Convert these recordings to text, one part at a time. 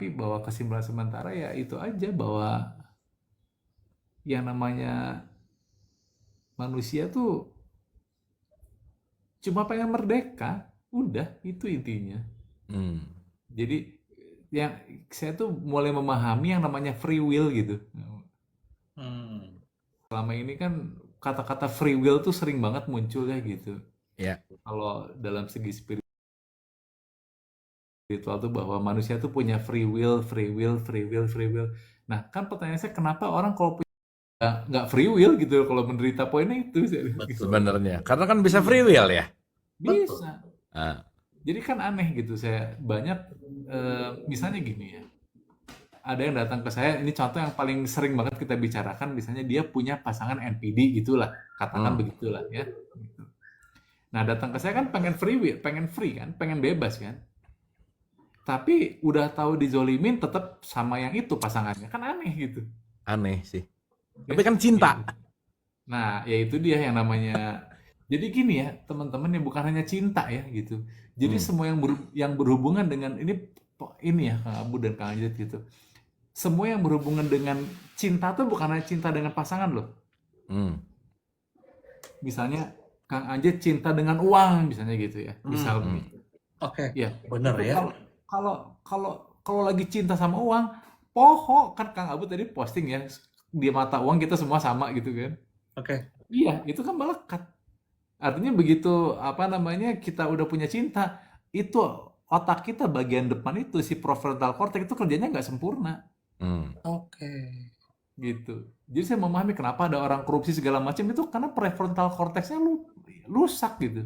tapi bahwa kesimpulan sementara ya itu aja bahwa yang namanya manusia tuh cuma pengen merdeka, udah itu intinya. Hmm. Jadi yang saya tuh mulai memahami yang namanya free will gitu. Hmm. Selama ini kan kata-kata free will tuh sering banget muncul ya gitu. Ya. Kalau dalam segi spiritual tuh bahwa manusia tuh punya free will, free will, free will, free will. Nah, kan pertanyaan saya kenapa orang kalau punya nggak free will gitu kalau menderita poinnya itu saya bilang gitu. Betul. Sebenarnya. Karena kan bisa free will ya. Betul. Bisa. Ah. Jadi kan aneh gitu saya banyak misalnya gini ya. Ada yang datang ke saya, ini contoh yang paling sering banget kita bicarakan, misalnya dia punya pasangan NPD gitulah, katakan begitulah ya. Gitu. Nah datang ke saya kan pengen free will, pengen free kan, pengen bebas kan. Tapi udah tahu dizolimin tetap sama yang itu pasangannya, kan aneh gitu. Aneh sih. Ya, Tapi kan cinta. gitu. Nah ya itu dia yang namanya. Jadi gini ya teman-teman ya bukan hanya cinta ya gitu. Jadi semua yang berhubungan dengan ini ya Kang Abu dan Kang Anjit gitu. Semua yang berhubungan dengan cinta tuh bukan hanya cinta dengan pasangan loh. Hmm. Misalnya Kang Anjit cinta dengan uang misalnya gitu ya. Misal begitu. Oke. Ya, Bener itu ya. kalau lagi cinta sama uang, poho kan Kang Abu tadi posting ya, di mata uang kita semua sama gitu kan. Oke. Iya, itu kan melekat. Artinya begitu apa namanya kita udah punya cinta, itu otak kita bagian depan itu si prefrontal cortex itu kerjanya nggak sempurna. Hmm. Oke. Gitu. Jadi saya memahami kenapa ada orang korupsi segala macam itu karena prefrontal cortexnya rusak gitu.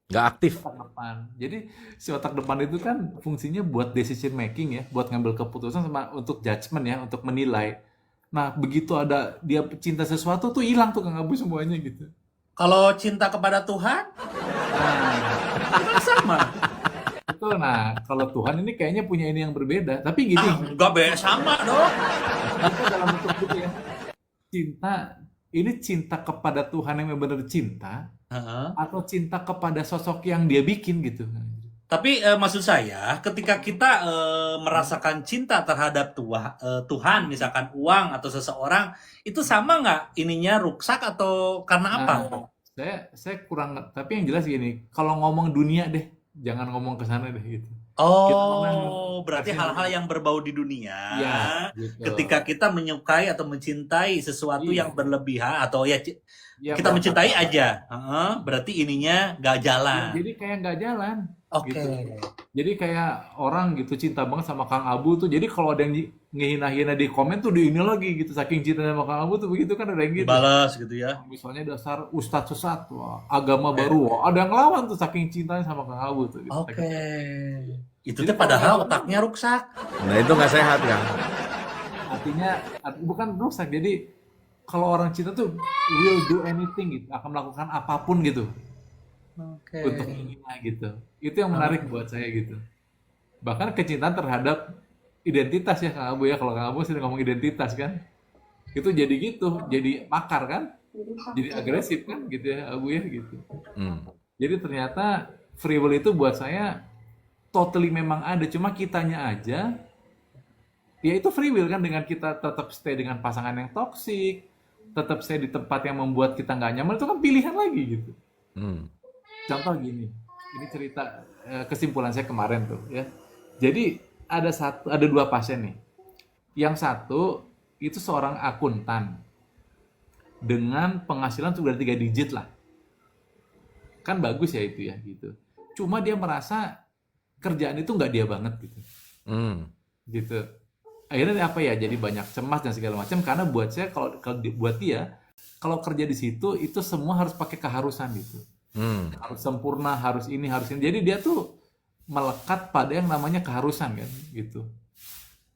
Nggak aktif. Otak depan. Jadi si otak depan itu kan fungsinya buat decision making ya, buat ngambil keputusan sama untuk judgment ya, untuk menilai. Nah begitu ada dia cinta sesuatu tuh hilang tuh Kang Abu semuanya gitu. Kalau cinta kepada Tuhan, Nah, sama. itu nah kalau Tuhan ini kayaknya punya ini yang berbeda. Tapi gini, Enggak sama dong. kita dalam bentuk gitu ya. Cinta kepada Tuhan yang benar-benar cinta Heeh. atau cinta kepada sosok yang dia bikin gitu. Tapi maksud saya, ketika kita merasakan cinta terhadap Tuhan, misalkan uang atau seseorang, itu sama nggak ininya ruksak atau karena apa? Nah, saya kurang, tapi yang jelas gini, kalau ngomong dunia deh, jangan ngomong ke sana deh gitu. Kita pernah Berarti kasih hal-hal yang berbau di dunia, ya gitu. ketika kita menyukai atau mencintai sesuatu Iya. yang berlebihan atau ya Ya, kita mencintai aja, berarti ininya nggak jalan. jadi kayak nggak jalan. Oke. Gitu. Jadi kayak orang gitu cinta banget sama Kang Abu tuh. Jadi kalau ada yang ngehina-hina di komen tuh di ini lagi gitu. Saking cinta sama Kang Abu tuh begitu kan ada yang gitu. Dibalas gitu ya. Misalnya dasar ustadz sesat, wah, agama baru, wah, ada yang lawan tuh saking cintanya sama Kang Abu tuh. Gitu. Oke. Itu Jadi tuh padahal kalau- otaknya rusak. Nah itu nggak sehat kan. Artinya bukan rusak. Jadi kalau orang cinta tuh will do anything gitu, akan melakukan apapun gitu Oke. untuk inginnya gitu. Itu yang menarik buat saya gitu. Bahkan kecintaan terhadap identitas ya Kang Abu ya. Kalau Kang Abu sering ngomong identitas kan, itu jadi gitu, jadi makar kan, jadi agresif kan gitu ya Abu ya gitu. Jadi ternyata free will itu buat saya totally memang ada, cuma kitanya aja. Ya itu free will kan dengan kita tetap stay dengan pasangan yang toksik, tetap stay di tempat yang membuat kita nggak nyaman itu kan pilihan lagi gitu. Contoh gini, ini cerita kesimpulan saya kemarin tuh ya. Jadi ada dua pasien nih. Yang satu itu seorang akuntan dengan penghasilan sudah 3 digit lah. Kan bagus ya itu ya gitu. Cuma dia merasa kerjaan itu nggak dia banget gitu. Gitu. Akhirnya apa ya? Jadi banyak cemas dan segala macam karena buat saya kalau buat dia kalau kerja di situ itu semua harus pakai keharusan gitu. Harus sempurna, harus ini, harus ini. Jadi dia tuh melekat pada yang namanya keharusan kan gitu.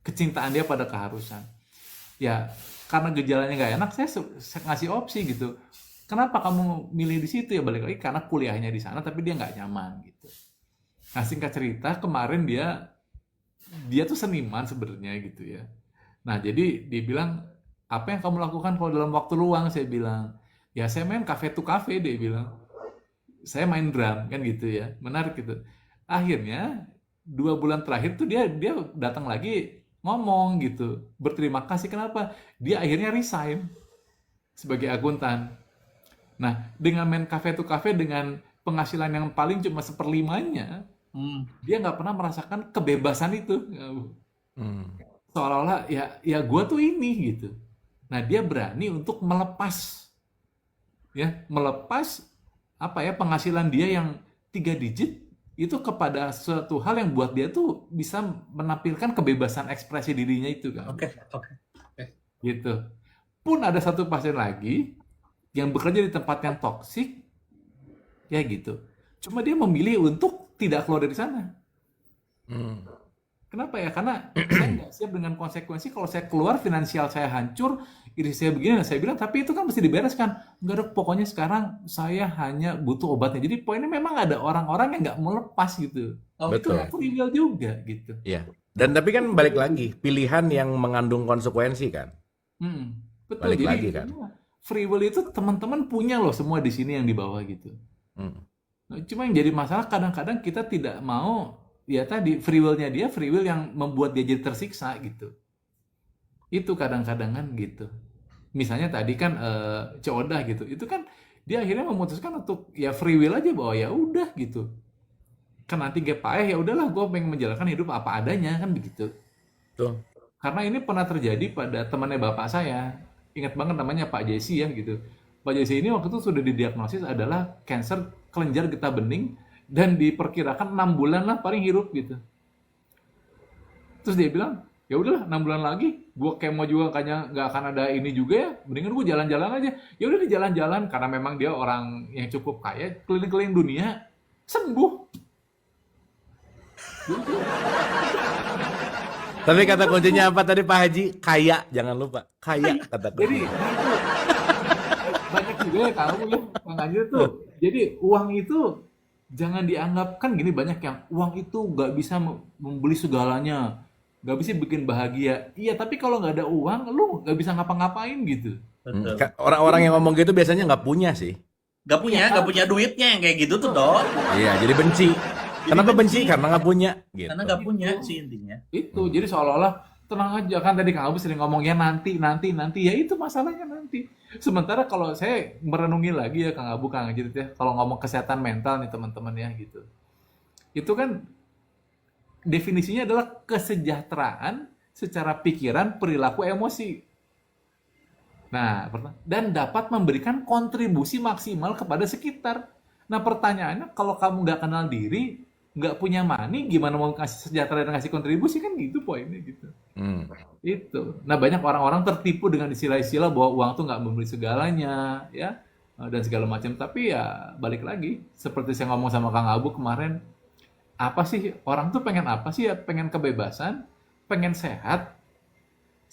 Kecintaan dia pada keharusan. Ya, karena gejalanya nggak enak, saya ngasih opsi gitu. Kenapa kamu milih di situ ya? Balik lagi karena kuliahnya di sana tapi dia nggak nyaman gitu. Nah, singkat cerita kemarin dia tuh seniman sebenarnya gitu ya. Nah, jadi dia bilang, apa yang kamu lakukan kalau dalam waktu luang? Saya bilang, ya saya main cafe to cafe, dia bilang. Saya main drum kan gitu ya, menarik gitu. Akhirnya 2 bulan terakhir tuh dia dia datang lagi ngomong gitu, berterima kasih. Kenapa? Dia akhirnya resign sebagai akuntan. Nah, dengan main cafe to cafe dengan penghasilan yang paling cuma seperlimanya, Hmm. dia nggak pernah merasakan kebebasan itu. Hmm. Seolah-olah ya gue tuh ini gitu. Nah, dia berani untuk melepas apa ya, penghasilan dia yang 3 digit itu kepada suatu hal yang buat dia tuh bisa menampilkan kebebasan ekspresi dirinya itu kan. Oke, oke. Gitu. Pun ada satu pasien lagi yang bekerja di tempat yang toksik, ya gitu. Cuma dia memilih untuk tidak keluar dari sana. Hmm. Kenapa ya? Karena saya nggak siap dengan konsekuensi kalau saya keluar finansial saya hancur, iri saya begini. Dan saya bilang, tapi itu kan mesti dibereskan. Enggak dok, pokoknya sekarang saya hanya butuh obatnya. Jadi poinnya memang ada orang-orang yang nggak mau lepas gitu. Oh, Itu Betul. free will juga gitu. Iya. Dan tapi kan balik lagi, pilihan yang mengandung konsekuensi kan. Betul. Balik Jadi lagi kan. free will itu teman-teman punya loh semua di sini yang di bawah gitu. Hmm. Nah, cuma yang jadi masalah kadang-kadang kita tidak mau, ya tadi free will-nya dia free will yang membuat dia jadi tersiksa gitu. Itu kadang-kadang kan gitu. Misalnya tadi kan Coda gitu, itu kan dia akhirnya memutuskan untuk ya free will aja bahwa ya udah gitu. Kan nanti gak paeh, ya udahlah gue pengen menjalankan hidup apa adanya kan begitu. Tuh. Karena ini pernah terjadi pada temannya bapak saya. Ingat banget namanya Pak Jesse ya gitu. Pak Jesse ini waktu itu sudah didiagnosis adalah kanker kelenjar getah bening dan diperkirakan 6 bulan lah paling hidup gitu. Terus dia bilang, ya udahlah 6 bulan lagi, gue kemo juga kayaknya nggak akan ada ini juga ya, mendingan gue jalan-jalan aja. Ya udah di jalan-jalan karena memang dia orang yang cukup kaya, keliling-keliling dunia, sembuh. Tapi kata kuncinya apa tadi Pak Haji? Kaya, jangan lupa. Kaya kata Jadi kuncinya. itu banyak juga ya kamu ya, Bang Anjir tuh. Jadi uang itu jangan dianggap, kan gini banyak yang uang itu nggak bisa membeli segalanya, nggak bisa bikin bahagia. Iya, tapi kalau nggak ada uang, lu nggak bisa ngapa-ngapain gitu. Betul. Orang-orang yang ngomong gitu biasanya nggak punya sih. Gak punya duitnya yang kayak gitu tuh dok. Iya, jadi benci. Kenapa benci? Karena nggak punya. Gitu. Karena gak punya sih intinya. Itu jadi seolah-olah tenang aja kan, tadi Kang Abu sering ngomongnya nanti, ya itu masalahnya nanti. Sementara kalau saya merenungi lagi ya Kang Abu, Kang Ajit ya, kalau ngomong kesehatan mental nih teman-teman ya gitu. Itu kan definisinya adalah kesejahteraan secara pikiran, perilaku, emosi. Nah, dan dapat memberikan kontribusi maksimal kepada sekitar. Nah, pertanyaannya kalau kamu nggak kenal diri, nggak punya money, gimana mau kasih sejahtera dan kasih kontribusi kan gitu poinnya gitu. Itu. Nah, banyak orang-orang tertipu dengan istilah-istilah bahwa uang tuh nggak membeli segalanya, ya, dan segala macam. Tapi ya balik lagi, seperti saya ngomong sama Kang Abu kemarin, apa sih orang tuh pengen apa sih ya? Pengen kebebasan, pengen sehat,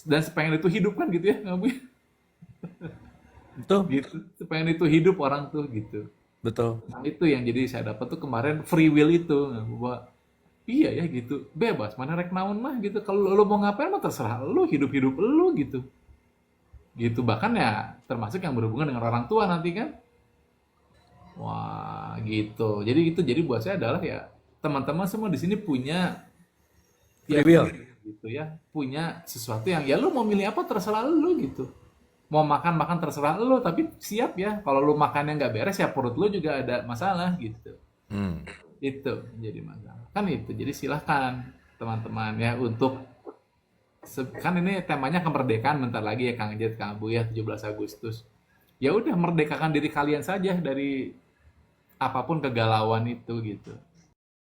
dan pengen itu hidup kan gitu ya, Kang Abu? Betul. Gitu. Pengen itu hidup orang tuh gitu. Betul. Nah, itu yang jadi saya dapat tuh kemarin free will itu, bahwa iya ya gitu, bebas mana rek naon mah gitu, kalau lo mau ngapain mah terserah lo, hidup lo gitu, bahkan ya termasuk yang berhubungan dengan orang tua nanti kan, wah gitu. Jadi buat saya adalah ya teman-teman semua di sini punya ya, Free will. gitu ya, punya sesuatu yang ya lo mau milih apa terserah lo gitu. Mau makan terserah lo, tapi siap ya kalau lo makannya nggak beres ya perut lo juga ada masalah gitu. Itu jadi masalah kan itu. Jadi silahkan teman-teman ya untuk kan ini temanya kemerdekaan bentar lagi ya Kang Jet, Kang Abu ya, 17 Agustus. Ya udah, merdekakan diri kalian saja dari apapun kegalauan itu gitu.